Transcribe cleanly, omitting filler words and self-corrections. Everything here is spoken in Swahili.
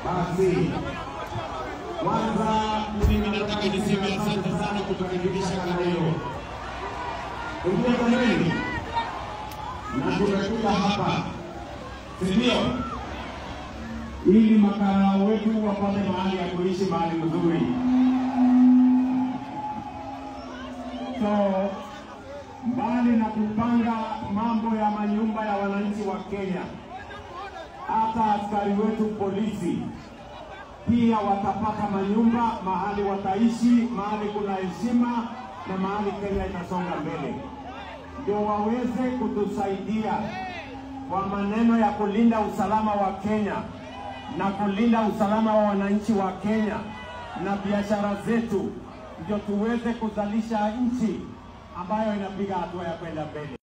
Basi kwanza mimi nataka niseme asante sana kukaribisha kana leo. Ndio kamili. Na tumekuja hapa. Sio ili makara wetu wapate mahali ya kuishi mahali mzuri. So mbali na kupanga mambo ya manyumba ya wananchi wa Kenya, hata askari wetu polisi pia watapata manyumba, mahali wataishi, mahali kuna heshima na mahali Kenya itasonga mbele. Ndio waweze kutusaidia kwa maneno ya kulinda usalama wa Kenya na kulinda usalama wa wananchi wa Kenya na biashara zetu, ndio tuweze kuzalisha nchi ambayo inapiga hatua ya kwenda mbele.